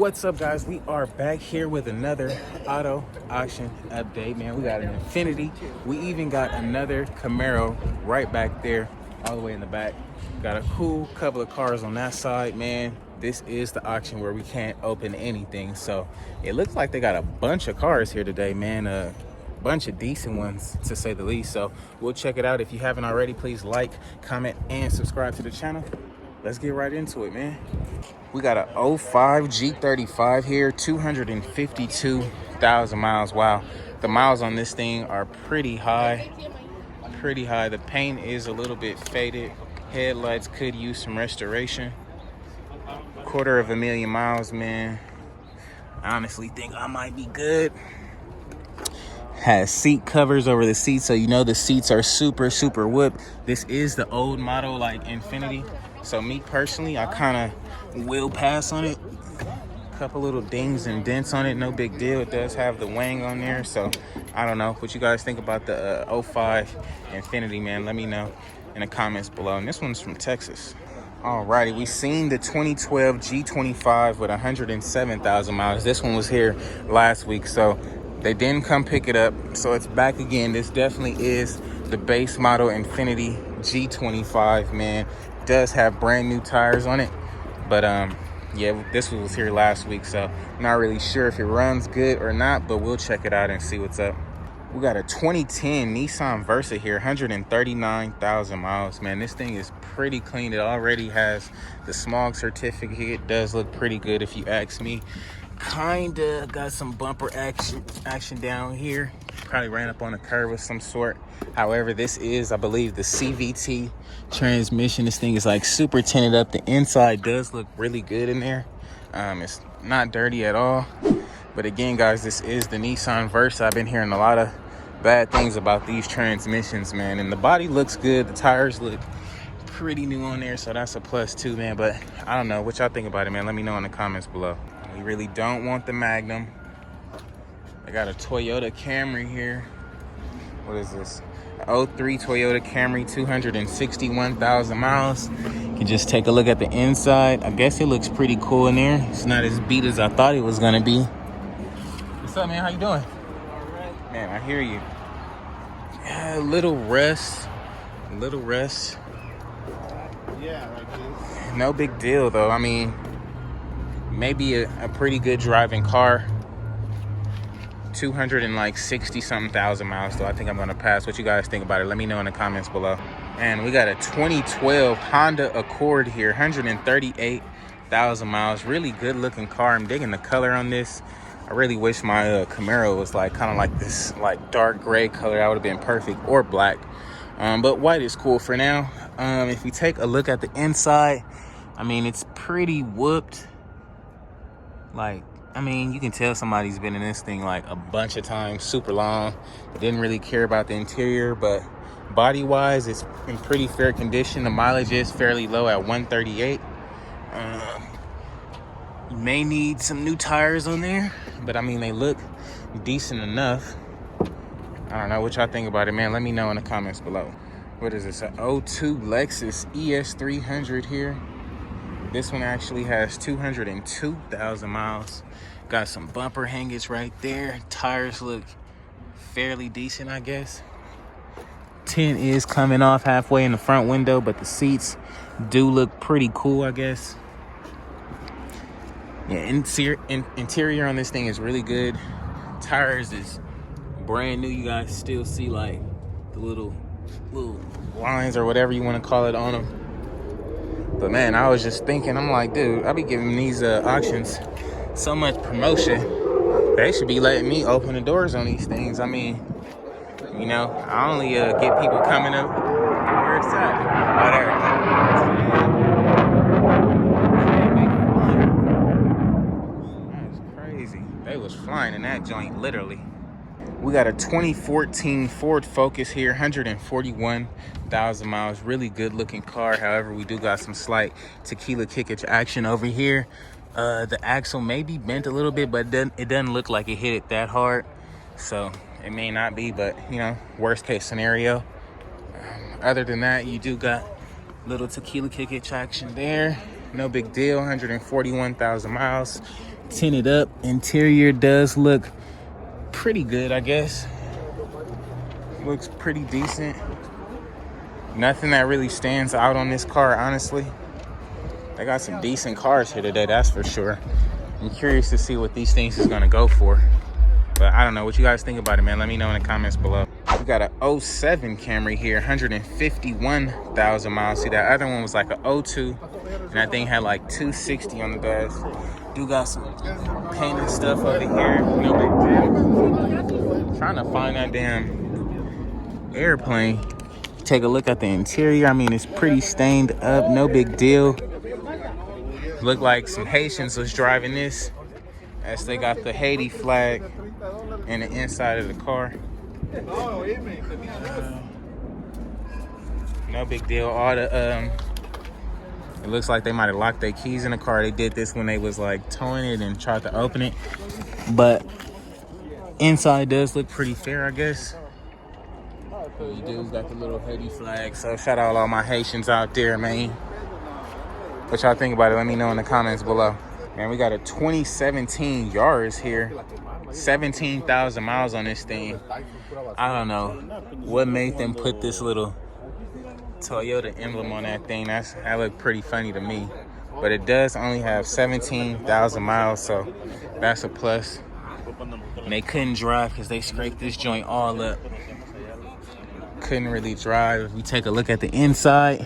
What's up, guys? We are back here with another auto auction update, man. We got an Infinity. We even got another Camaro right back there, all the way in the back. Got a cool couple of cars on that side, man. This is the auction where we can't open anything. So it looks like they got a bunch of cars here today, man. A bunch of decent ones, to say the least. So we'll check it out. If you haven't already, please like, comment, and subscribe to the channel. Let's get right into it, man. We got a 05 G35 here, 252,000 miles. Wow, the miles on this thing are pretty high, The paint is a little bit faded. Headlights could use some restoration. 250,000 miles, man. I honestly think I might be good. Has seat covers over the seats, so you know the seats are super whooped. This is the old model, like Infinity. So me personally, I kind of will pass on it. A couple little dings and dents on it, no big deal. It does have the wing on there, so I don't know what you guys think about the 05 Infinity, man. Let me know in the comments below. And this one's from Texas. Alrighty, we seen the 2012 G25 with 107,000 miles. This one was here last week, so they didn't come pick it up, so it's back again. This definitely is the base model Infinity G25, man. Does have brand new tires on it, but yeah, this was here last week, so not really sure if it runs good or not, but we'll check it out and see what's up. We got a 2010 Nissan Versa here, 139,000 miles, man. This thing is pretty clean. It already has the smog certificate. It does look pretty good if you ask me. Kinda got some bumper action down here. Probably ran up on a curve of some sort. However, this is, I believe, the CVT transmission. This thing is like super tinted up. The inside does look really good in there. It's not dirty at all. But again, guys, this is the Nissan Versa. I've been hearing a lot of bad things about these transmissions, man. And the body looks good. The tires look pretty new on there, so that's a plus too, man. But I don't know what y'all think about it, man. Let me know in the comments below. We really don't want the Magnum. I got a Toyota Camry here. What is this? 03 Toyota Camry, 261,000 miles. You can just take a look at the inside. I guess it looks pretty cool in there. It's not as beat as I thought it was gonna be. What's up, man? How you doing? All right. Man, I hear you. Yeah, a little rust. Yeah, like this. No big deal, though. I mean, maybe a pretty good driving car. 260-something thousand miles, though. I think I'm gonna pass. What you guys think about it? Let me know in the comments below. And we got a 2012 Honda Accord here, 138,000 miles. Really good looking car. I'm digging the color on this. I really wish my Camaro was like kind of like this like dark gray color. That would have been perfect, or black. But white is cool for now. If we take a look at the inside, I mean, it's pretty whooped. Like, I mean, you can tell somebody's been in this thing like a bunch of times, super long. Didn't really care about the interior, but body-wise, it's in pretty fair condition. The mileage is fairly low at 138. You may need some new tires on there, but I mean, they look decent enough. I don't know what y'all think about it, man. Let me know in the comments below. What is this? An 02 Lexus ES300 here. This one actually has 202,000 miles. Got some bumper hangers right there. Tires look fairly decent, I guess. Tint is coming off halfway in the front window, but the seats do look pretty cool, I guess. Yeah, interior on this thing is really good. Tires is brand new. You guys still see like the little lines or whatever you want to call it on them. But man, I was just thinking, I'm like, dude, I be giving these auctions so much promotion. They should be letting me open the doors on these things. I mean, you know, I only get people coming up. Where it's at? Oh, there it goes. That's crazy. They was flying in that joint, literally. We got a 2014 Ford Focus here, 141,000 miles. Really good looking car. However, we do got some slight tequila kickage action over here. The axle may be bent a little bit, but it doesn't look like it hit it that hard. So it may not be, but you know, worst case scenario. Other than that, you do got little tequila kickage action there. No big deal. 141,000 miles. Tinted up. Interior does look pretty good, I guess. Looks pretty decent. Nothing that really stands out on this car, honestly. They got some decent cars here today, that's for sure. I'm curious to see what these things is gonna go for. But I don't know what you guys think about it, man. Let me know in the comments below. We got a 07 Camry here, 151,000 miles. See, that other one was like a 02, and that thing had like 260 on the dash. Do got some painted stuff over here. No big deal. Trying to find that damn airplane. Take a look at the interior. I mean, it's pretty stained up. No big deal. Look like some Haitians was driving this, as they got the Haiti flag in the inside of the car. No big deal. All the it looks like they might have locked their keys in the car. They did this when they was like towing it and tried to open it, but inside does look pretty fair, I guess. You dudes got the little Haiti flag, so shout out all my Haitians out there, man. What y'all think about it? Let me know in the comments below. Man, we got a 2017 Yaris here. 17,000 miles on this thing. I don't know what made them put this little Toyota emblem on that thing. That looked pretty funny to me. But it does only have 17,000 miles, so that's a plus. And they couldn't drive because they scraped this joint all up. Couldn't really drive. If we take a look at the inside,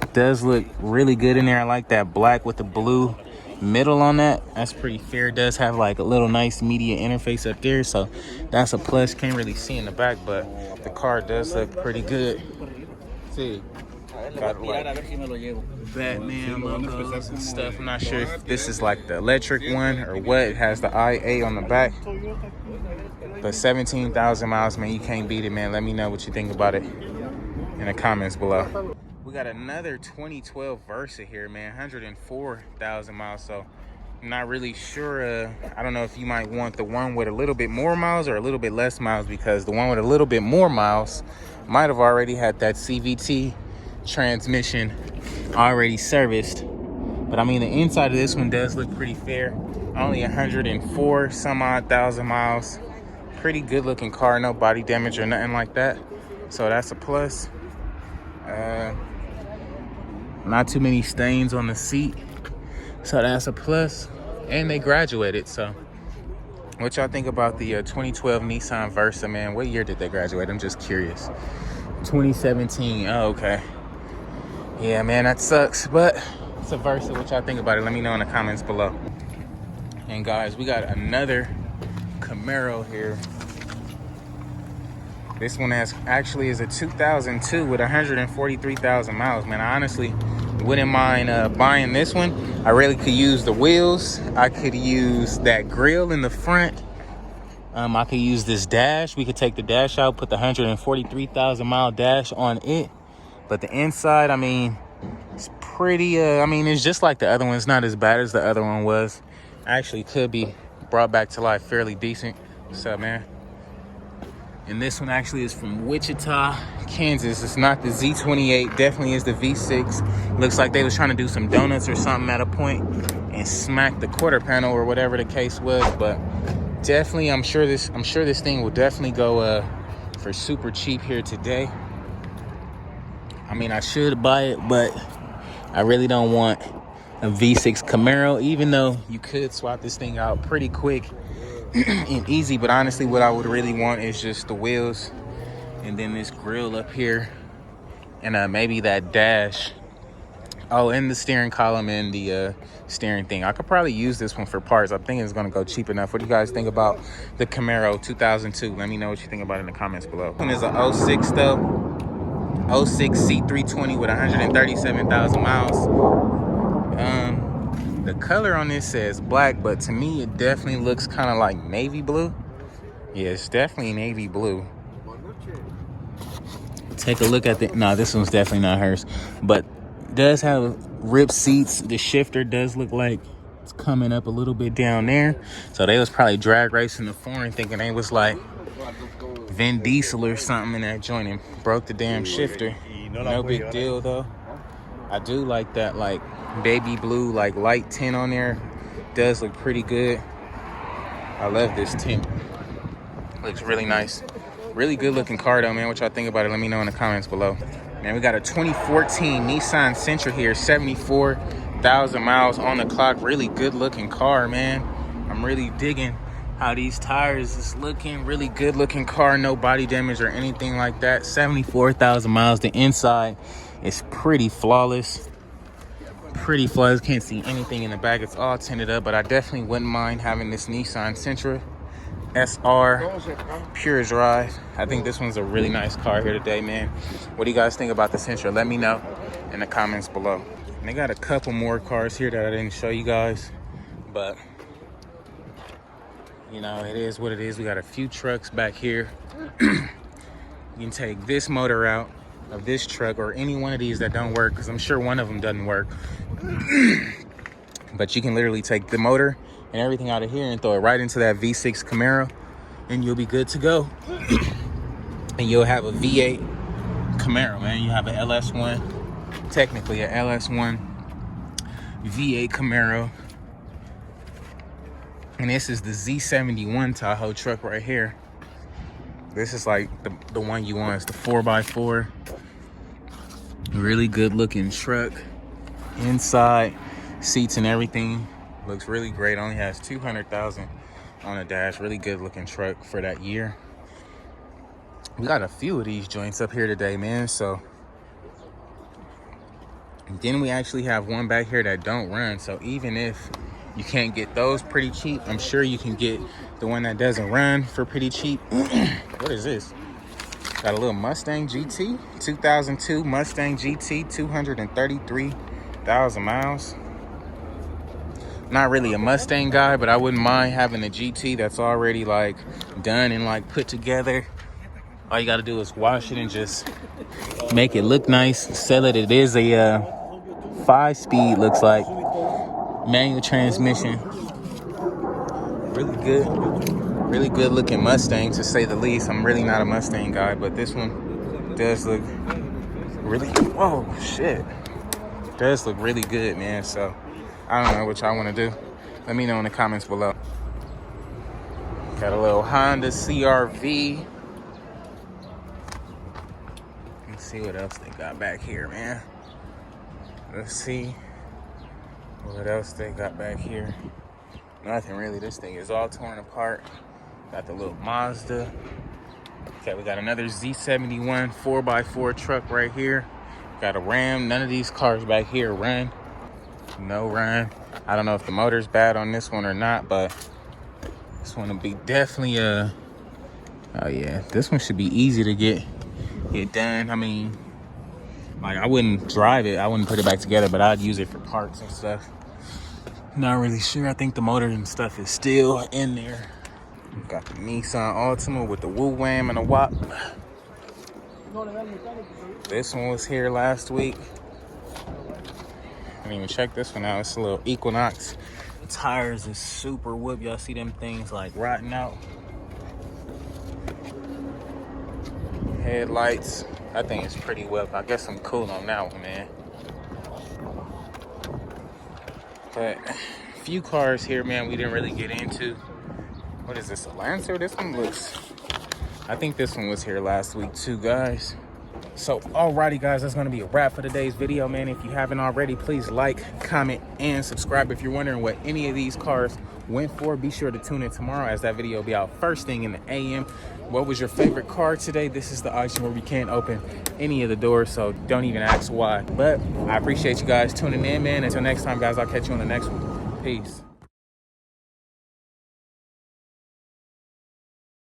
it does look really good in there. I like that black with the blue middle on that. That's pretty fair. It does have like a little nice media interface up there, so that's a plus. Can't really see in the back, but the car does look pretty good. See, got like Batman logos and stuff. I'm not sure if this is like the electric one or what. It has the IA on the back, but 17,000 miles, man, you can't beat it, man. Let me know what you think about it in the comments below. We got another 2012 Versa here, man, 104,000 miles. So I'm not really sure. I don't know if you might want the one with a little bit more miles or a little bit less miles, because the one with a little bit more miles might have already had that CVT transmission already serviced. But I mean, the inside of this one does look pretty fair. Only 104 some odd thousand miles. Pretty good looking car, no body damage or nothing like that. So that's a plus. Not too many stains on the seat, so that's a plus. And they graduated. So what y'all think about the 2012 Nissan Versa, man? What year did they graduate? I'm just curious. 2017. Oh, okay. Yeah, man, that sucks, but it's a Versa. What y'all think about it? Let me know in the comments below. And guys, we got another Camaro here. This one is a 2002 with 143,000 miles, man. I honestly wouldn't mind buying this one. I really could use the wheels. I could use that grille in the front. I could use this dash. We could take the dash out, put the 143,000 mile dash on it. But the inside, I mean, it's pretty, I mean, it's just like the other one. It's not as bad as the other one was. Actually could be brought back to life fairly decent. What's up, man? And this one actually is from Wichita, Kansas. It's not the Z28, definitely is the V6. Looks like they was trying to do some donuts or something at a point and smack the quarter panel or whatever the case was. But definitely, I'm sure this thing will definitely go for super cheap here today. I mean, I should buy it, but I really don't want a V6 Camaro, even though you could swap this thing out pretty quick and easy. But honestly, what I would really want is just the wheels and then this grille up here and maybe that dash. Oh, and the steering column and the steering thing. I could probably use this one for parts. I think it's gonna go cheap enough. What do you guys think about the Camaro 2002? Let me know what you think about it in the comments below. This one is a 06 though. 06 C320 with 137,000 miles. The color on this says black, but to me it definitely looks kind of like navy blue. Yeah, it's definitely navy blue. Take a look at the, no, this one's definitely not hers, but does have ripped seats. The shifter does look like it's coming up a little bit down there, so they was probably drag racing the foreign thinking they was like Vin Diesel or something in that joint and broke the damn shifter. No big deal though. I do like that like baby blue like light tint on there. Does look pretty good. I love this tint. Looks really nice. Really good looking car though, man. What y'all think about it? Let me know in the comments below. Man, we got a 2014 Nissan Sentra here, 74,000 miles on the clock. Really good looking car, man. I'm really digging how these tires is looking. Really good looking car, no body damage or anything like that. 74,000 miles. The inside is pretty flawless. Pretty flawless. Can't see anything in the back. It's all tinted up, but I definitely wouldn't mind having this Nissan Sentra SR Pure Drive. I think this one's a really nice car here today, man. What do you guys think about the Sentra? Let me know in the comments below. And they got a couple more cars here that I didn't show you guys, but you know, it is what it is. We got a few trucks back here. You can take this motor out of this truck or any one of these that don't work, because I'm sure one of them doesn't work. But you can literally take the motor and everything out of here and throw it right into that V6 Camaro, and you'll be good to go. And you'll have a V8 Camaro, man. You have an LS1, technically a LS1 V8 Camaro. And this is the Z71 Tahoe truck right here. This is like the one you want. It's the 4x4. Really good looking truck. Inside, seats and everything looks really great. Only has 200,000 on the dash. Really good looking truck for that year. We got a few of these joints up here today, man. So then we actually have one back here that don't run. So even if you can't get those pretty cheap, I'm sure you can get the one that doesn't run for pretty cheap. What is this? Got a little Mustang GT, 2002 Mustang GT, 233,000 miles. Not really a Mustang guy, but I wouldn't mind having a GT that's already like done and like put together. All you gotta do is wash it and just make it look nice. Sell it. It is a 5-speed, looks like. Manual transmission. Really good looking Mustang, to say the least. I'm really not a Mustang guy, but this one does look really, whoa, shit. Does look really good, man. So I don't know what y'all want to do. Let me know in the comments below. Got a little Honda CR-V. Let's see what else they got back here, man. Let's see what else they got back here. Nothing really. This thing is all torn apart. Got the little Mazda. Okay, we got another Z71 4x4 truck right here. Got a Ram. None of these cars back here run. No run. I don't know if the motor's bad on this one or not, but this one will be definitely a, oh yeah, this one should be easy to get done. I mean, like, I wouldn't drive it, I wouldn't put it back together, but I'd use it for parts and stuff. Not really sure. I think the motor and stuff is still in there. Got the Nissan Altima with the woo wham and a wop. This one was here last week. I didn't even check this one out. It's a little Equinox. The tires is super whoop. Y'all see them things like rotting out. Headlights. I think it's pretty whoop. I guess I'm cool on that one, man. But a few cars here, man, we didn't really get into. What is this, a Lancer? This one looks, I think this one was here last week too, guys. So alrighty, guys, that's gonna be a wrap for today's video, man. If you haven't already, please like, comment, and subscribe. If you're wondering what any of these cars went for, be sure to tune in tomorrow, as that video will be out first thing in the AM. What was your favorite car today? This is the auction where we can't open any of the doors, so don't even ask why. But I appreciate you guys tuning in, man. Until next time, guys, I'll catch you on the next one. Peace.